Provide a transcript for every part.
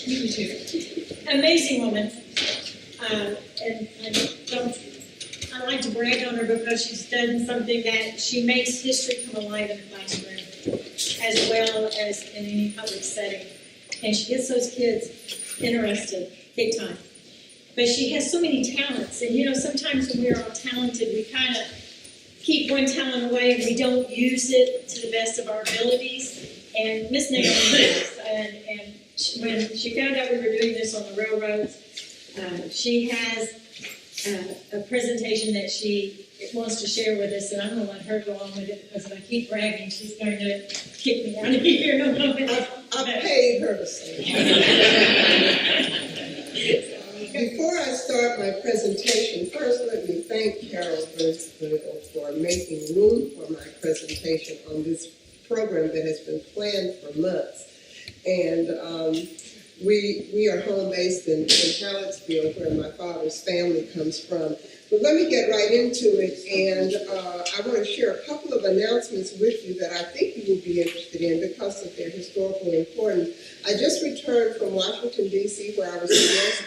You too. Amazing woman. And I like to brag on her because she's done something that she makes history come alive in the classroom, as well as in any public setting. And she gets those kids interested, big time. But she has so many talents. And, you know, sometimes when we're all talented, we kind of keep one talent away and we don't use it to the best of our abilities. And Miss Naomi does. And when she found out we were doing this on the railroads, she has a presentation that she wants to share with us, and I'm going to let her go on with it because if I keep bragging, she's going to kick me out of here. I paid her to say it. Before I start my presentation, first let me thank Carol for making room for my presentation on this program that has been planned for months. And we are home-based in Hallettsville, where my father's family comes from. But let me get right into it, and I want to share a couple of announcements with you that I think you will be interested in because of their historical importance. I just returned from Washington, D.C., where I was the guest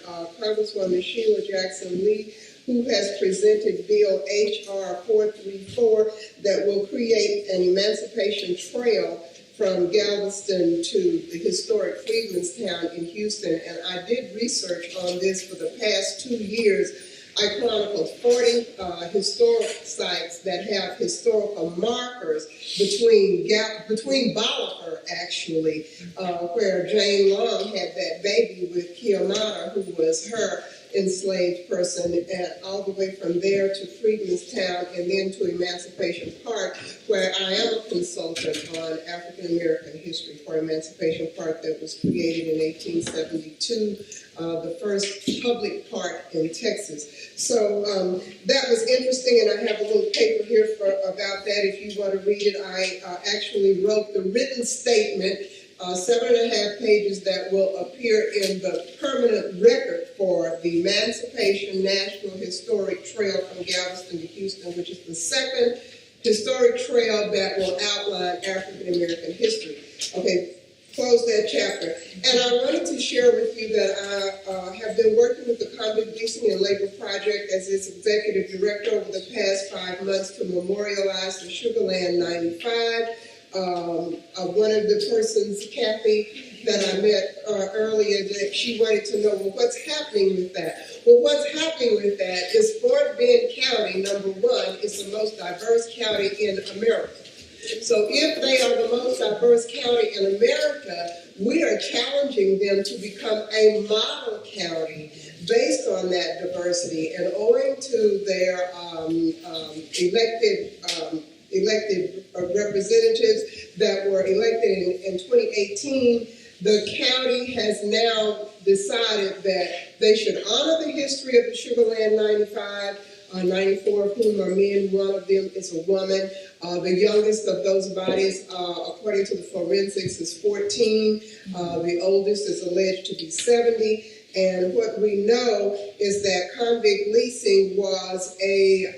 of Congresswoman Sheila Jackson Lee, who has presented Bill H.R. 434 that will create an emancipation trail from Galveston to the historic Freedmanstown in Houston. And I did research on this for the past 2 years. I chronicled 40 historic sites that have historical markers between Bolivar, actually, where Jane Long had that baby with Kiamata, who was her enslaved person, and all the way from there to Freedmanstown and then to Emancipation Park, where I am a consultant on African American history for Emancipation Park that was created in 1872, the first public park in Texas. So that was interesting, and I have a little paper here about that if you want to read it. I actually wrote the written statement, 7.5 pages, that will appear in the permanent record for the Emancipation National Historic Trail from Galveston to Houston, which is the second historic trail that will outline African American history. Okay, close that chapter. And I wanted to share with you that I have been working with the Convict Leasing and Labor Project as its executive director over the past 5 months to memorialize the Sugarland 95. One of the persons, Kathy, that I met earlier, that she wanted to know, well, what's happening with that? Well, what's happening with that is Fort Bend County, number one, is the most diverse county in America. So if they are the most diverse county in America, we are challenging them to become a model county based on that diversity. And owing to their elected representatives that were elected in 2018, the county has now decided that they should honor the history of the Sugarland 95, 94 of whom are men. One of them is a woman. The youngest of those bodies, according to the forensics, is 14. The oldest is alleged to be 70. And what we know is that convict leasing was a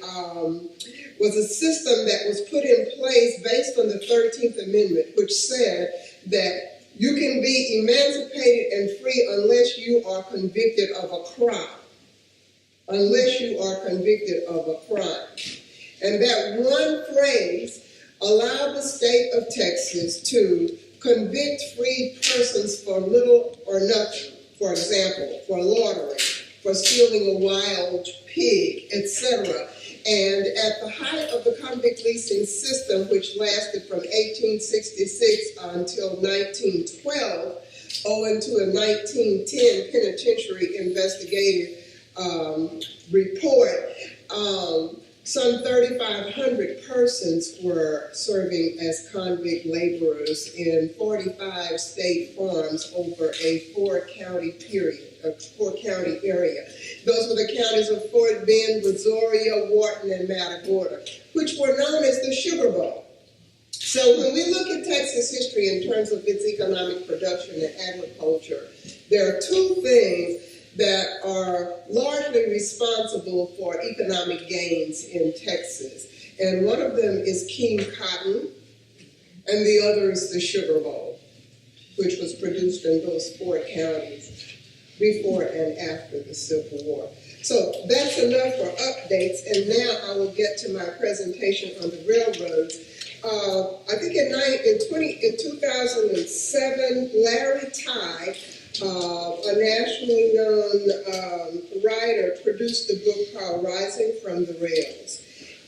system that was put in place based on the 13th Amendment, which said that you can be emancipated and free unless you are convicted of a crime. Unless you are convicted of a crime. And that one phrase allowed the state of Texas to convict freed persons for little or nothing. For example, for loitering, for stealing a wild pig, etc. And at the height of the convict leasing system, which lasted from 1866 until 1912, owing to a 1910 penitentiary investigative report, some 3,500 persons were serving as convict laborers in 45 state farms over a 4-county area. Those were the counties of Fort Bend, Brazoria, Wharton, and Matagorda, which were known as the Sugar Bowl. So when we look at Texas history in terms of its economic production and agriculture, there are two things that are largely responsible for economic gains in Texas. And one of them is King Cotton, and the other is the Sugar Bowl. which was produced in those 4 counties before and after the Civil War. So that's enough for updates, and now I will get to my presentation on the railroads. I think in 2007, Larry Tye, a nationally known writer, produced a book called Rising from the Rails.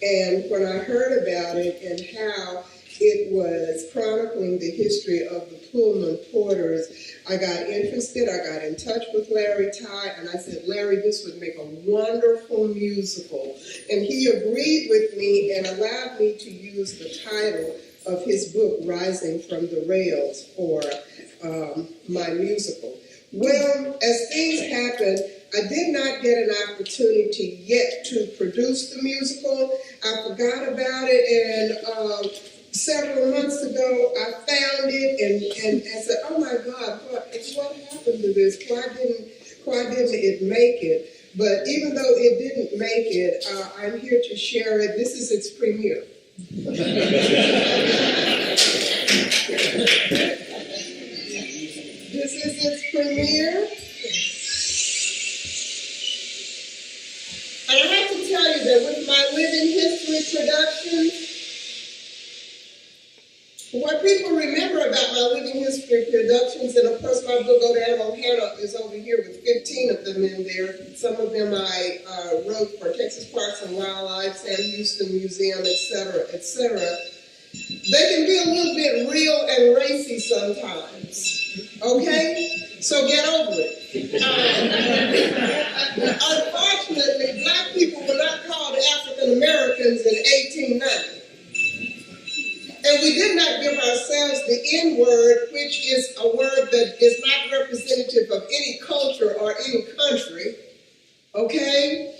And when I heard about it and how it was chronicling the history of the Pullman Porters, I got interested. I got in touch with Larry Tye, and I said, Larry, this would make a wonderful musical. And he agreed with me and allowed me to use the title of his book, Rising from the Rails, for my musical. Well, as things happened, I did not get an opportunity yet to produce the musical. I forgot about it, and several months ago, I found it and said, oh my God, what happened to this? Why didn't it make it? But even though it didn't make it, I'm here to share it. This is its premiere. This is its premiere. And I have to tell you that with my Living History Productions, what people remember about my Living History Productions, and of course my book, Go Down on Hannah, is over here with 15 of them in there. Some of them I wrote for Texas Parks and Wildlife, Sam Houston Museum, etc., etc. They can be a little bit real and racy sometimes, okay? So get over it. Unfortunately, black people were not called African Americans in 1890. And we did not give ourselves the N-word, which is a word that is not representative of any culture or any country, okay?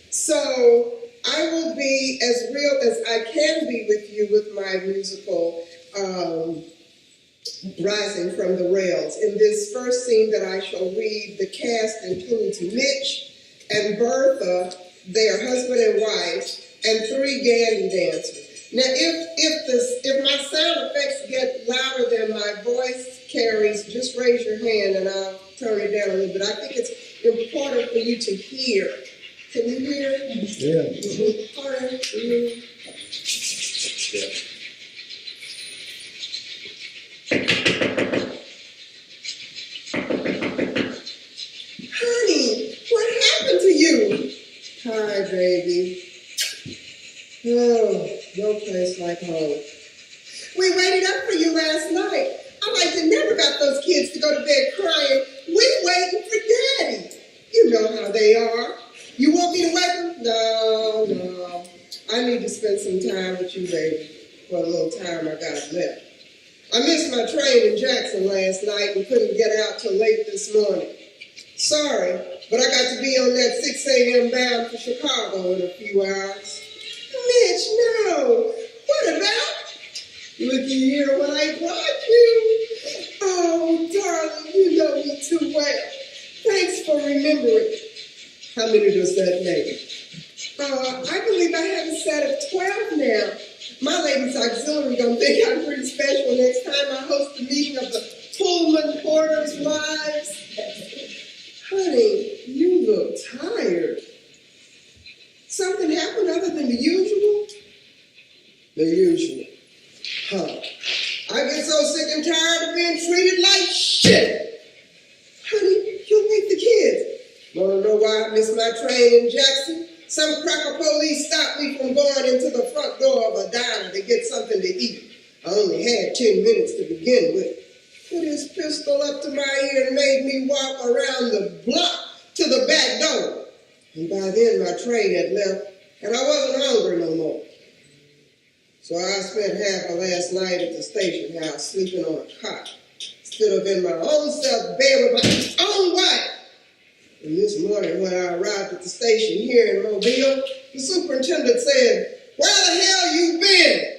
So I will be as real as I can be with you with my musical, Rising from the Rails. In this first scene that I shall read, the cast includes Mitch and Bertha, their husband and wife, and 3 Gandy dancers. Now, if my sound effects get louder than my voice carries, just raise your hand and I'll turn it down a little bit. I think it's important for you to hear. Can you hear? Yeah. Mm-hmm. All right. Mm-hmm. Yeah. Honey, what happened to you? Hi, baby. Oh, no place like home. We waited up for you last night. I like to never got those kids to go to bed crying. We waiting for Daddy. You know how they are. You want me to wake them? No. I need to spend some time with you, baby, for a little time I got left. I missed my train in Jackson last night and couldn't get out till late this morning. Sorry, but I got to be on that 6 a.m. bound for Chicago in a few hours. Mitch, no. What about? Looky here what I brought you. Oh, darling, you know me too well. Thanks for remembering. How many does that make? I believe I have a set of 12 now. My ladies auxiliary gonna think I'm pretty special next time I host the meeting of the Pullman Porters' wives. Honey, you look tired. Something happened other than the usual? The usual. Huh. I get so sick and tired of being treated like shit. Honey, you'll make the kids. Wanna know why I missed my train in Jackson? Some cracker police stopped me from going into the front door of a diner to get something to eat. I only had 10 minutes to begin with. Put his pistol up to my ear and made me walk around the block to the back door. And by then my train had left and I wasn't hungry no more. So I spent half of last night at the station house sleeping on a cot instead of in my own self bed with my own wife. And this morning when I arrived at the station here in Mobile, the superintendent said, "Where the hell you been?"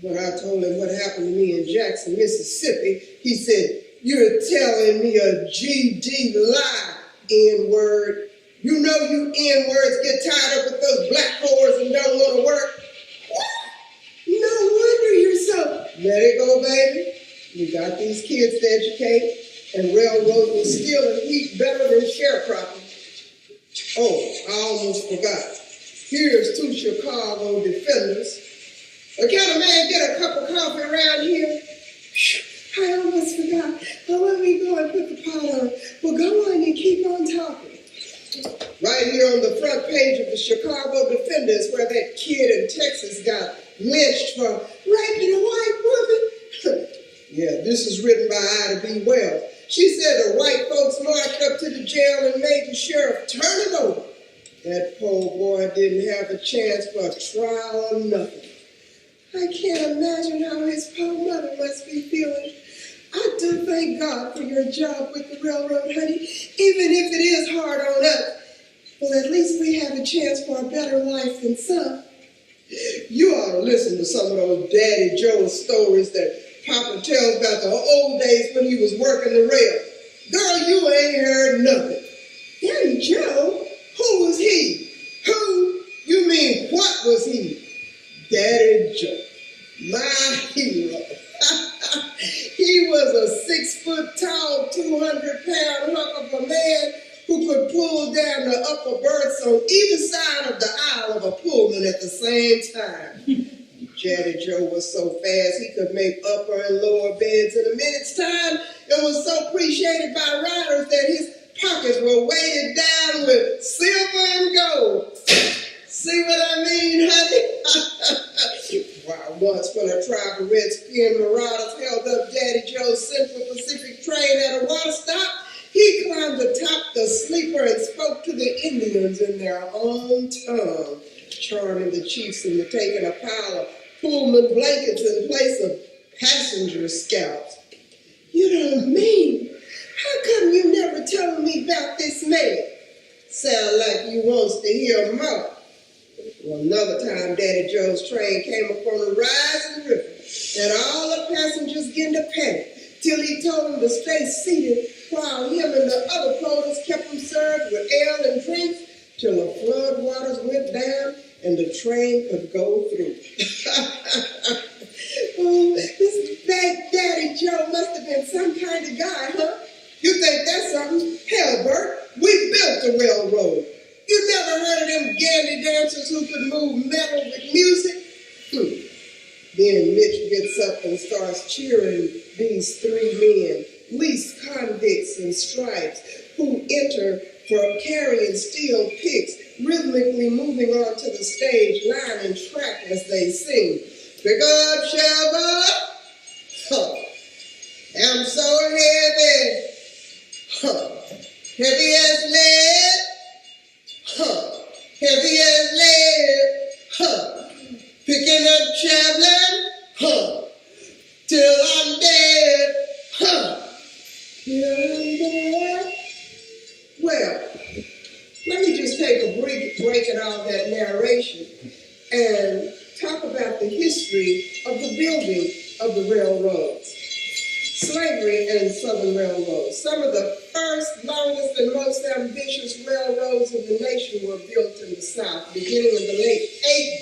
When I told him what happened to me in Jackson, Mississippi, he said, "You're telling me a GD lie, N-word. You know you N-words get tied up with those black whores and don't want to work." What? No wonder you're so... Let it go, baby. We got these kids to educate, and railroading is still a heap better than sharecropping. Oh, I almost forgot. Here's two Chicago defenders. Can a man get a cup of coffee around here? I almost forgot. Oh, let me go and put the pot on. Well, go on and keep on talking. Right here on the front page of the Chicago Defender is where that kid in Texas got lynched for raping a white woman. Yeah, this is written by Ida B. Wells. She said the white folks marched up to the jail and made the sheriff turn it over. That poor boy didn't have a chance for a trial or nothing. I can't imagine how his poor mother must be feeling. I do thank God for your job with the railroad, honey, even if it is hard on us. Well, at least we have a chance for a better life than some. You ought to listen to some of those Daddy Joe stories that Papa tells about the old days when he was working the rail. Girl, you ain't heard nothing. Daddy Joe? Who was he? Who? You mean what was he? Daddy Joe, my hero. He was a 6-foot-tall, 200-pound hunk of a man who could pull down the upper berths on either side of the aisle of a Pullman at the same time. Daddy Joe was so fast he could make upper and lower beds in a minute's time and was so appreciated by riders that his pockets were weighted down with silver and gold. See what I mean, honey? Why, once when a tribe of red-skinned marauders held up Daddy Joe's Central Pacific train at a water stop, he climbed atop the sleeper and spoke to the Indians in their own tongue, charming the chiefs into taking a pile of Pullman blankets in place of passenger scalps. You don't mean? How come you never told me about this man? Sound like you wants to hear more. Well, another time, Daddy Joe's train came upon a rising river, and all the passengers began to panic, till he told them to stay seated while him and the other porters kept them served with ale and drinks till the flood waters went down and the train could go through. Oh, this bad Daddy Joe must have been some kind of guy, huh? You think that's something? Hell, Bert, we built the railroad. You never heard of them gandy dancers who could move metal with music? Then Mitch gets up and starts cheering these three men, least convicts in stripes, who enter for carrying steel picks, rhythmically moving onto the stage, line and track as they sing. Pick up, Shelby! Huh. I'm so heavy. Huh. Heavy as lead. Huh. Heavy as lead. Huh. Picking up traveling. Huh. Till I'm dead. Huh. Till I'm dead. Well, let me just take a break in all that narration and talk about the history of the building of the railroads. Slavery and Southern railroads. Some of the first, longest, and most ambitious railroads in the nation were built in the South, beginning in the late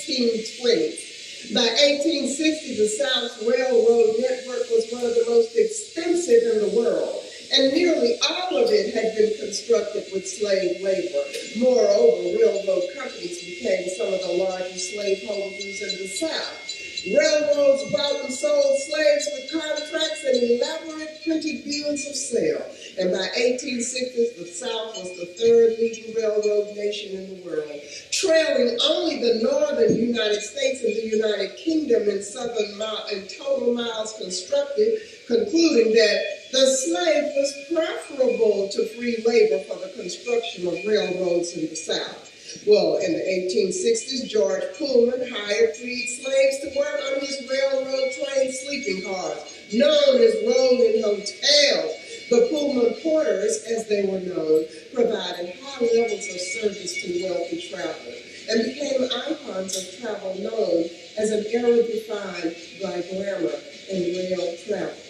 1820s. By 1860, the South's railroad network was one of the most extensive in the world, and nearly all of it had been constructed with slave labor. Moreover, railroad companies became some of the largest slaveholders in the South. Railroads bought and sold slaves with contracts and elaborate printed bills of sale. And by 1860, the South was the third leading railroad nation in the world, trailing only the northern United States and the United Kingdom in total miles constructed, concluding that the slave was preferable to free labor for the construction of railroads in the South. Well, in the 1860s, George Pullman hired freed slaves to work on his railroad train sleeping cars, known as rolling hotels. The Pullman porters, as they were known, provided high levels of service to wealthy travelers and became icons of travel known as an era defined by glamour and rail travel.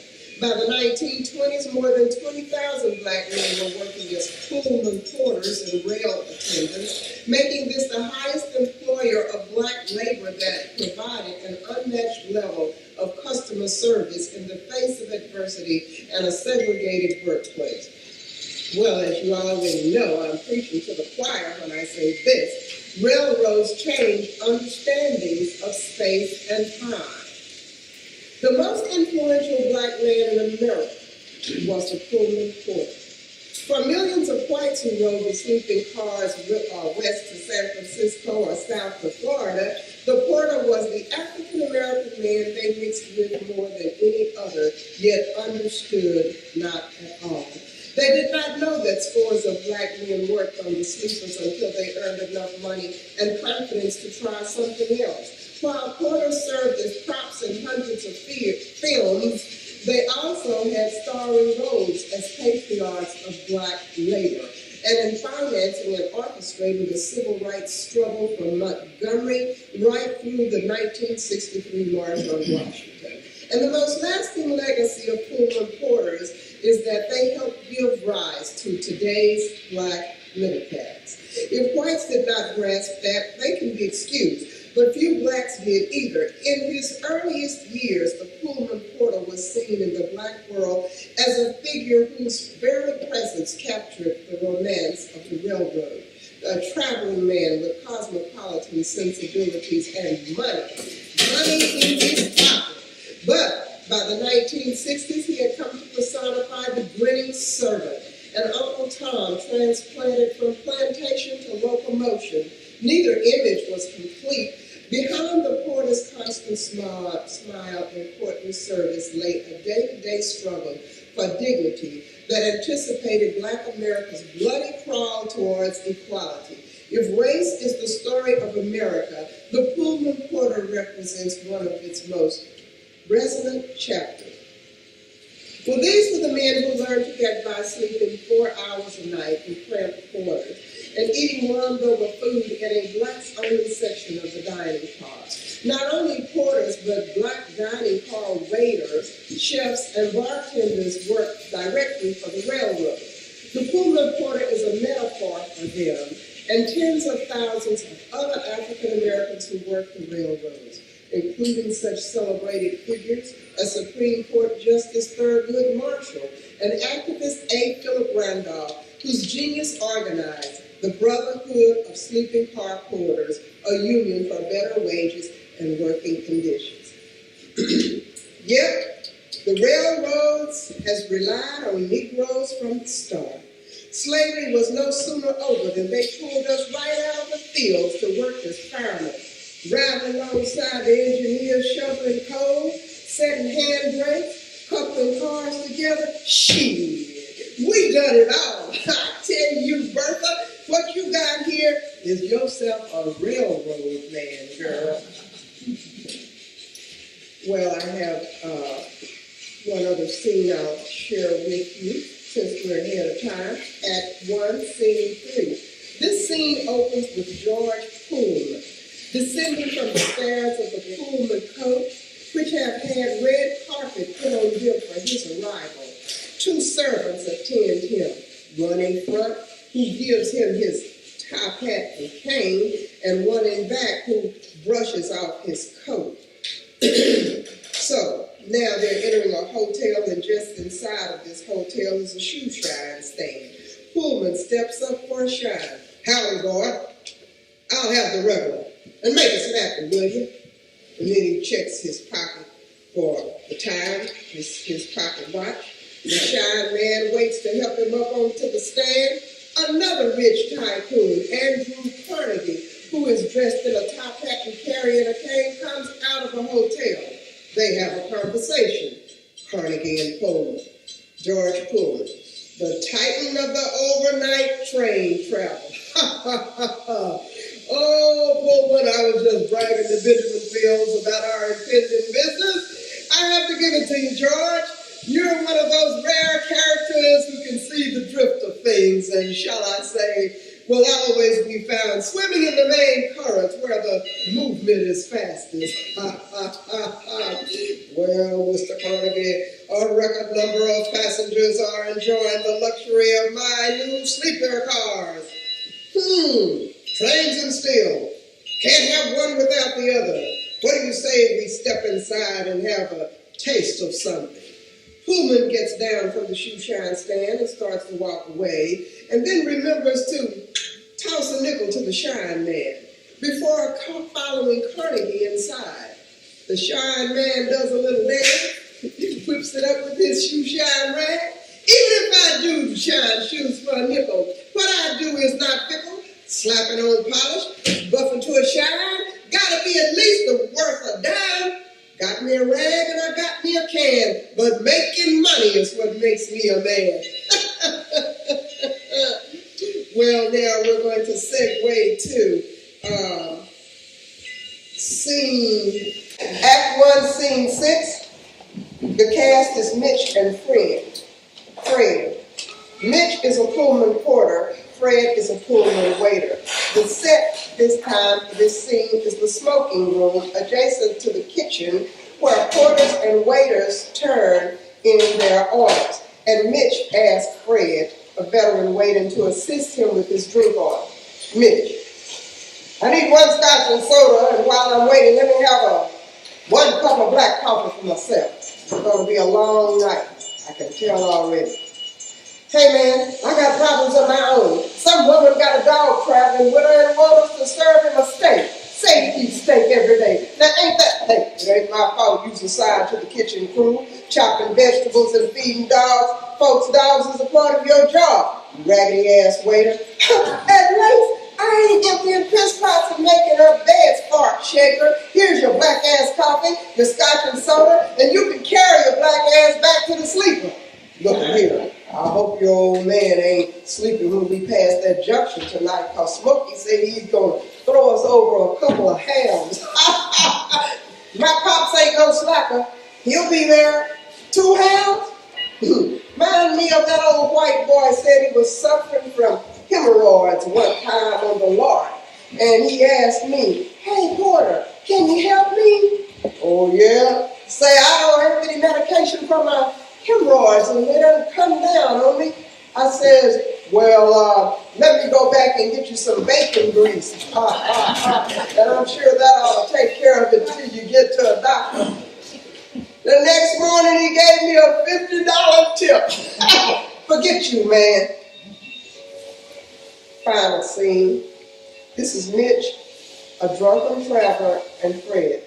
By the 1920s, more than 20,000 black men were working as Pullman porters and rail attendants, making this the highest employer of black labor that provided an unmatched level of customer service in the face of adversity and a segregated workplace. Well, as you already know, I'm preaching to the choir when I say this. Railroads changed understandings of space and time. The most influential black man in America was a Pullman porter. For millions of whites who rode the sleeping cars west to San Francisco or south to Florida, the porter was the African-American man they mixed with more than any other, yet understood not at all. They did not know that scores of black men worked on the sleepers until they earned enough money and confidence to try something else. While porters served as props in hundreds of films, they also had starring roles as patriarchs of black labor and in financing and orchestrating the civil rights struggle from Montgomery right through the 1963 March on Washington. And the most lasting legacy of Pullman porters is that they helped give rise to today's black middle class. If whites did not grasp that, they can be excused. But few blacks did either. In his earliest years, the Pullman porter was seen in the black world as a figure whose very presence captured the romance of the railroad. A traveling man with cosmopolitan sensibilities and money in his pocket. But by the 1960s, he had come to personify the grinning servant, and Uncle Tom transplanted from plantation to locomotion. Neither image was complete. Behind the porter's constant smile and courtly service lay a day-to-day struggle for dignity that anticipated black America's bloody crawl towards equality. If race is the story of America, the Pullman porter represents one of its most resonant chapters. Well, these were the men who learned to get by sleeping 4 hours a night in cramped quarters and eating one bowl of food in a blacks-only section of the dining car. Not only porters, but black dining car waiters, chefs, and bartenders worked directly for the railroad. The Pullman porter is a metaphor for them and tens of thousands of other African Americans who work the railroads, including such celebrated figures as Supreme Court Justice Thurgood Marshall and activist A. Philip Randolph, whose genius organized the Brotherhood of Sleeping Car Porters, a union for better wages and working conditions. Yet, the railroads has relied on Negroes from the start. Slavery was no sooner over than they pulled us right out of the fields to work as firemen, riding alongside the engineers shoveling coal, setting hand brakes, coupling cars together. Shit, we done it all. I tell you, Bertha, what you got here is yourself a railroad man, girl. Well, I have one other scene I'll share with you since we're ahead of time. Act 1, Scene 3. This scene opens with George Pullman descending from the stairs of the Pullman coach, which have had red carpet put on them for his arrival. 2 servants attend him, one in front who gives him his top hat and cane, and one in back who brushes off his coat. So, now they're entering a hotel, and just inside of this hotel is a shoe shine stand. Pullman steps up for a shine. Howdy, boy. I'll have the regular. And make it snappy, will you? And then he checks his pocket for the time, his pocket watch. The shine man waits to help him up onto the stand. Another rich tycoon, Andrew Carnegie, who is dressed in a top hat and carrying a cane, comes out of the hotel. They have a conversation. Carnegie and Pullman. George Pullman, the titan of the overnight train travel. Oh, Pullman, I was just bragging to Benjamin Fields about our impending business. I have to give it to you, George. You're one of those rare characters who can see the drift of things and, shall I say, will always be found swimming in the main currents where the movement is fastest. Well, Mr. Carnegie, a record number of passengers are enjoying the luxury of my new sleeper cars. Trains and steel. Can't have one without the other. What do you say we step inside and have a taste of something? Pullman gets down from the shoe shine stand and starts to walk away, and then remembers to toss a nickel to the shine man before following Carnegie inside. The shine man does a little dance, whips it up with his shoe shine rag. Even if I do shine shoes for a nickel, what I do is not fickle, slapping on polish, buffing to a shine, gotta be at least worth a dime. Got me a rag and I got me a can, but making money is what makes me a man. Well, now we're going to segue to Act 1, Scene 6. The cast is Mitch and Fred. Mitch is a Pullman porter. Fred is a Pullman waiter. The set this scene is the smoking room adjacent to the kitchen where porters and waiters turn in their orders. And Mitch asks Fred, a veteran waiting, to assist him with his drink order. Mitch, I need 1 scotch and soda, and while I'm waiting, let me have 1 cup of black coffee for myself. It's going to be a long night. I can tell already. Hey man, I got problems of my own. Some woman got a dog traveling with her and wants us to serve him a steak. Say he eats steak every day. Now ain't that, hey, it ain't my fault you assign to the kitchen crew, chopping vegetables and feeding dogs. Folks, dogs is a part of your job, you raggedy ass waiter. At least I ain't emptying piss pots and making her bed spark shaker. Here's your black ass coffee, your scotch and soda, and you can carry your black ass back to the sleeper. Look here. I hope your old man ain't sleeping when we pass that junction tonight, because Smokey said he's going to throw us over a couple of hams. My pops ain't no slacker. He'll be there. 2 hams? Mind me of that old white boy said he was suffering from hemorrhoids one time on the Lord. And he asked me, hey, Porter, can you help me? Oh, yeah? Say, I don't have any medication for my hemorrhoids and they don't come down on me. I says, well, let me go back and get you some bacon grease. And I'm sure that ought to take care of it till you get to a doctor. The next morning he gave me a $50 tip. Forget you, man. Final scene. This is Mitch, a drunken traveler, and Fred.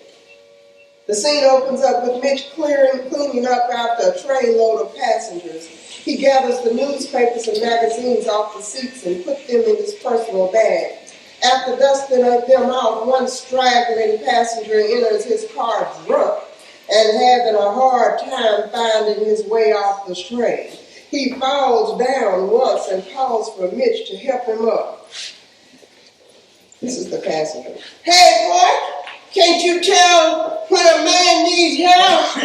The scene opens up with Mitch cleaning up after a train load of passengers. He gathers the newspapers and magazines off the seats and puts them in his personal bag. After dusting them off, one straggling passenger enters his car drunk and having a hard time finding his way off the train. He falls down once and calls for Mitch to help him up. This is the passenger. Hey, boy! Can't you tell when a man needs help?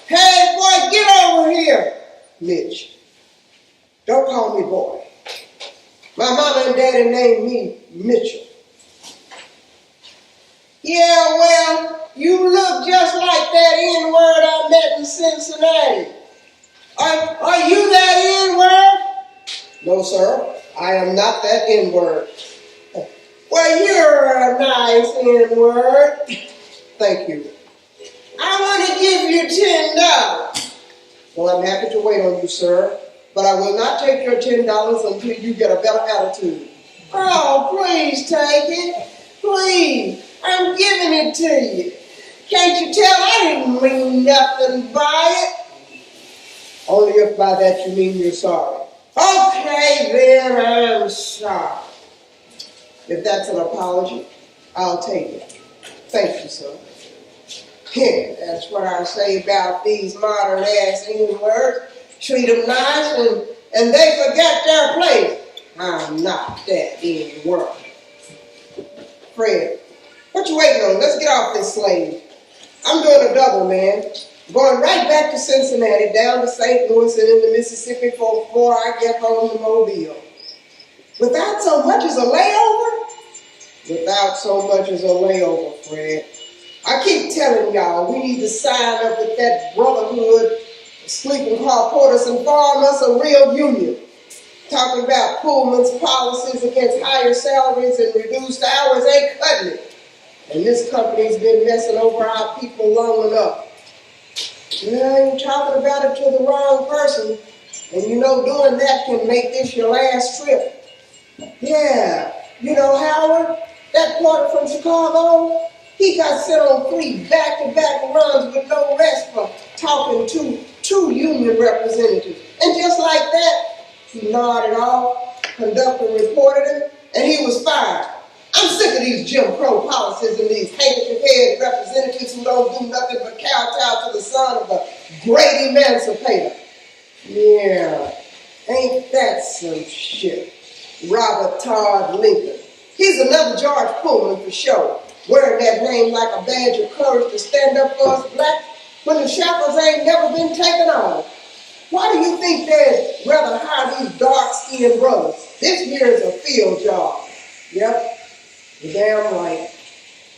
Hey, boy, get over here. Mitch, don't call me boy. My mama and daddy named me Mitchell. Yeah, well, you look just like that N-word I met in Cincinnati. Are you that N-word? No, sir, I am not that N-word. Well, you're a nice N-word. Thank you. I want to give you $10. Well, I'm happy to wait on you, sir, but I will not take your $10 until you get a better attitude. Oh, please take it. Please, I'm giving it to you. Can't you tell I didn't mean nothing by it? Only if by that you mean you're sorry. Okay, then I'm sorry. If that's an apology, I'll take it. Thank you, sir. Yeah, that's what I say about these modern-ass N-words. Treat them nice and they forget their place. I'm not that N-word. Fred, what you waiting on? Let's get off this slave. I'm doing a double, man. Going right back to Cincinnati, down to St. Louis and into Mississippi before I get home to Mobile. Without so much as a layover? Without so much as a layover, Fred. I keep telling y'all, we need to sign up with that brotherhood, sleeping car porters, and form us a real union. Talking about Pullman's policies against higher salaries and reduced hours ain't cutting it. And this company's been messing over our people long enough. You're talking about it to the wrong person. And you know doing that can make this your last trip. Yeah, you know Howard, that porter from Chicago, he got sent on 3 back-to-back runs with no rest for talking to 2 union representatives. And just like that, he nodded off, conductor reported him, and he was fired. I'm sick of these Jim Crow policies and these handkerchief-head representatives who don't do nothing but kowtow to the son of a great emancipator. Yeah, ain't that some shit? Robert Todd Lincoln. He's another George Pullman for sure, wearing that name like a badge of courage to stand up for us black when the shackles ain't never been taken off. Why do you think they'd rather hire these dark-skinned brothers? This here is a field job. Yep, you're damn right.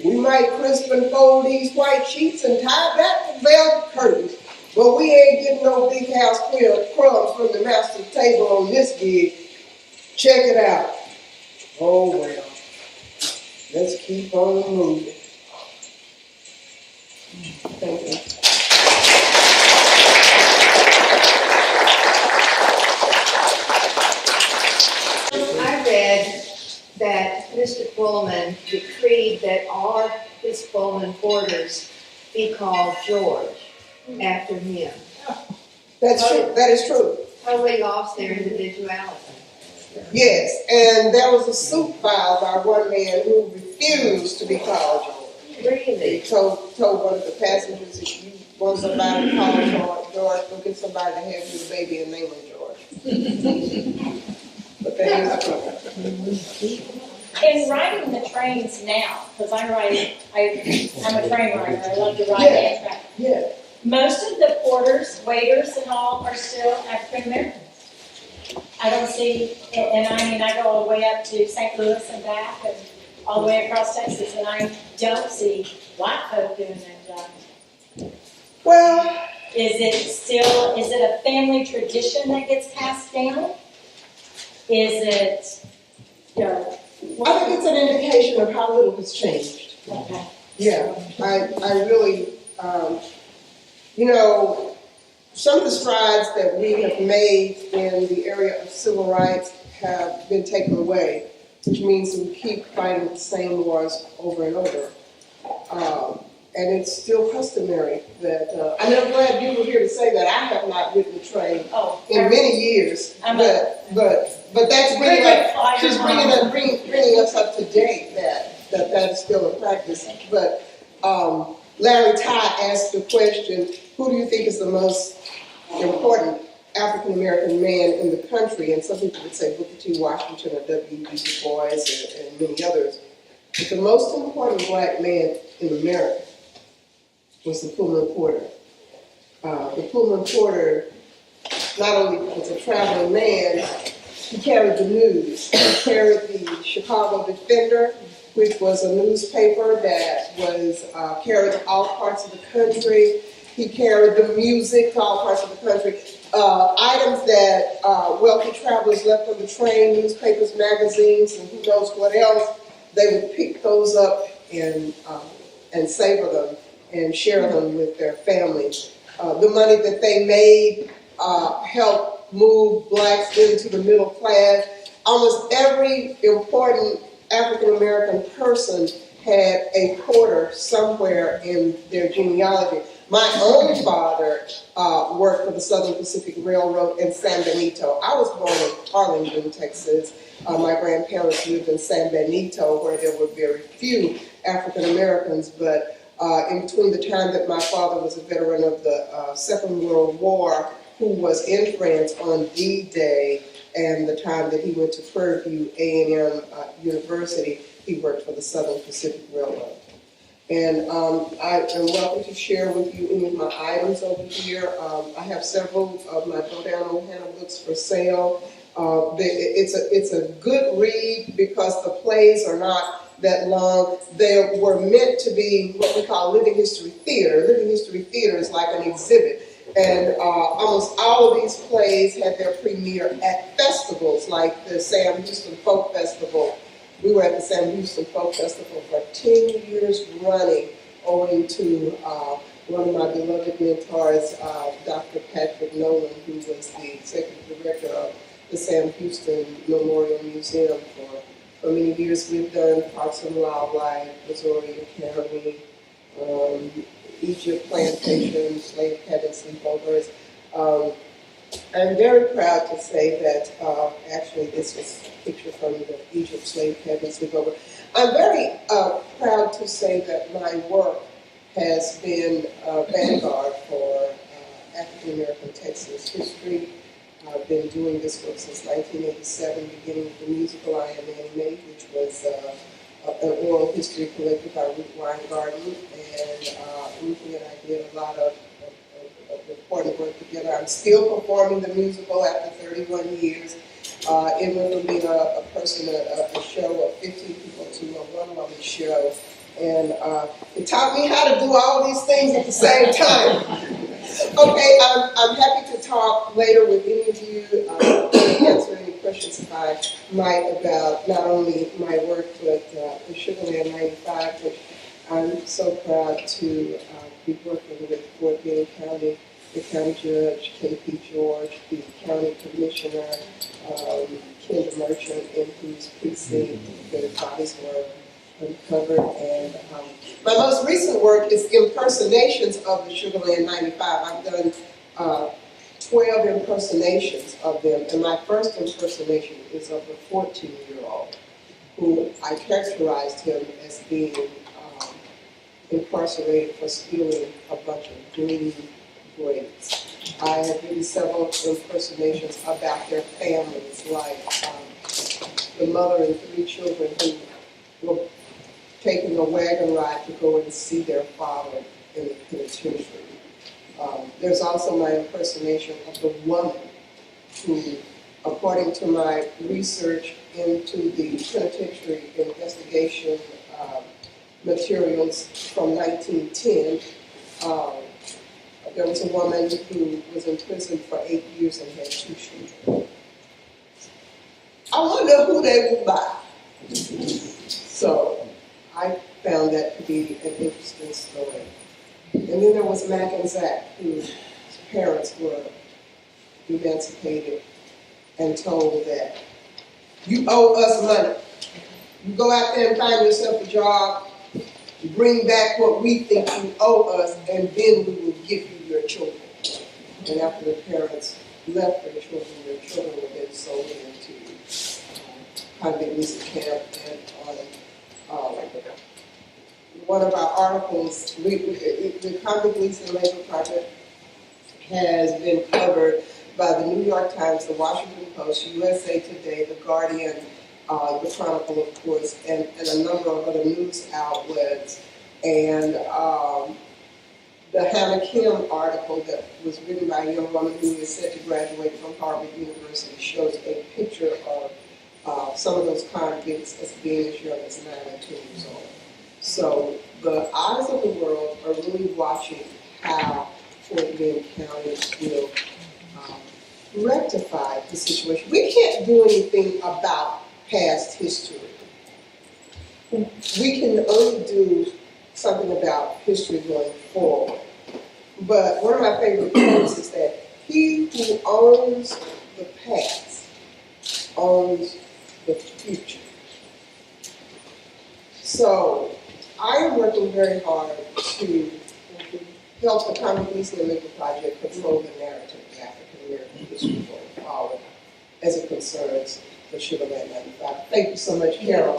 We might crisp and fold these white sheets and tie back the velvet curtains, but we ain't getting no big house clear of crumbs from the master's table on this gig. Check it out. Oh well. Let's keep on moving. Thank you. I read that Mr. Pullman decreed that all his Pullman porters be called George after him. That's true. That is true. Totally lost their individuality. Yes, and there was a suit filed by one man who refused to be called George. Really? He told one of the passengers, if you want somebody to call George, go get somebody to have your baby and name him George. But that is true. In riding the trains now, because I'm a train rider, I love to ride Amtrak. Yeah. Most of the porters, waiters and all are still African Americans. I don't see, and I mean, I go all the way up to St. Louis and back and all the way across Texas, and I don't see black folk doing that job. Well, is it a family tradition that gets passed down? Is it, I think it's an indication of how little has changed. Okay. Yeah, I really, some of the strides that we have made in the area of civil rights have been taken away, which means that we keep fighting the same wars over and over. And it's still customary that, I'm glad you were here to say that. I have not ridden the train in many years, but that's bringing us up to date that is still in practice. But Larry Todd asked the question, who do you think is the most important African American man in the country? And some people would say Booker T. Washington or W.B. Du Bois and many others. But the most important black man in America was the Pullman Porter. The Pullman Porter not only was a traveling man, he carried the news. He carried the Chicago Defender, which was a newspaper that was carried to all parts of the country. He carried the music to all parts of the country. Items that wealthy travelers left on the train, newspapers, magazines, and who knows what else, they would pick those up and savor them and share them with their families. The money that they made helped move blacks into the middle class. Almost every important African American person had a porter somewhere in their genealogy. My own father worked for the Southern Pacific Railroad in San Benito. I was born in Arlington, Texas. My grandparents lived in San Benito, where there were very few African Americans, but in between the time that my father was a veteran of the Second World War, who was in France on D-Day, and the time that he went to Prairie View A&M University, he worked for the Southern Pacific Railroad. And I am welcome to share with you any of my items over here. I have several of my Go Down Old Hannah books for sale. It's a good read because the plays are not that long. They were meant to be what we call living history theater. Living history theater is like an exhibit. And almost all of these plays had their premiere at festivals like the Sam Houston Folk Festival. We were at the Sam Houston Folk Festival for 10 years running, owing to one of my beloved mentors, Dr. Patrick Nolan, who was the executive director of the Sam Houston Memorial Museum for many years. We've done Parks and Wildlife, Missouri County, Egypt plantation, slave cabin sleepovers. I'm very proud to say that, actually this was a picture from the Egypt slave cabin sleepover. I'm very proud to say that my work has been a vanguard for African American Texas history. I've been doing this work since 1987, beginning with the musical I Am Annie Mae, which was an oral history collected by Ruth Weingarten, and Ruthie and I did a lot of important work together. I'm still performing the musical after 31 years. It went from being a show of 15 people to a one-woman show, and it taught me how to do all these things at the same time. Okay, I'm happy to talk later with any of you, answer any questions if I might about not only my work, but the Sugarland 95, which I'm so proud to be working with Fort Benning County, the county judge, K.P. George, the county commissioner, Kendra Merchant, in whose precinct the bodies were uncovered. And my most recent work is impersonations of the Sugarland 95. I've done 12 impersonations of them, and my first impersonation is of a 14-year-old who I characterized him as being incarcerated for stealing a bunch of green grapes. I have written several impersonations about their families, like the mother and 3 children who were taking a wagon ride to go and see their father in the penitentiary. There's also my impersonation of the woman who, according to my research into the penitentiary investigation materials from 1910, there was a woman who was in prison for 8 years and had 2 children. I wonder who they would buy. So I found that to be an interesting story. And then there was Mac and Zach, whose parents were emancipated and told that you owe us money. You go out there and find yourself a job, you bring back what we think you owe us, and then we will give you your children. And after the parents left their children were then sold into convict leasing camp. And on one of our articles, the Convict Leasing Labor Project has been covered by the New York Times, the Washington Post, USA Today, The Guardian, the Chronicle, of course, and a number of other news outlets. And the Hannah Kim article that was written by a young woman who is said to graduate from Harvard University shows a picture of some of those convicts as being as young as 9 and 10 years old. So the eyes of the world are really watching how Fort Benning County will rectify the situation. We can't do anything about past history. We can only do something about history going forward. But one of my favorite quotes is that he who owns the past owns the future. So I am working very hard to help the Convict Leasing and Labor Project control the narrative of African American history going forward as it concerns the Sugarland 95. Thank you so much, Carol.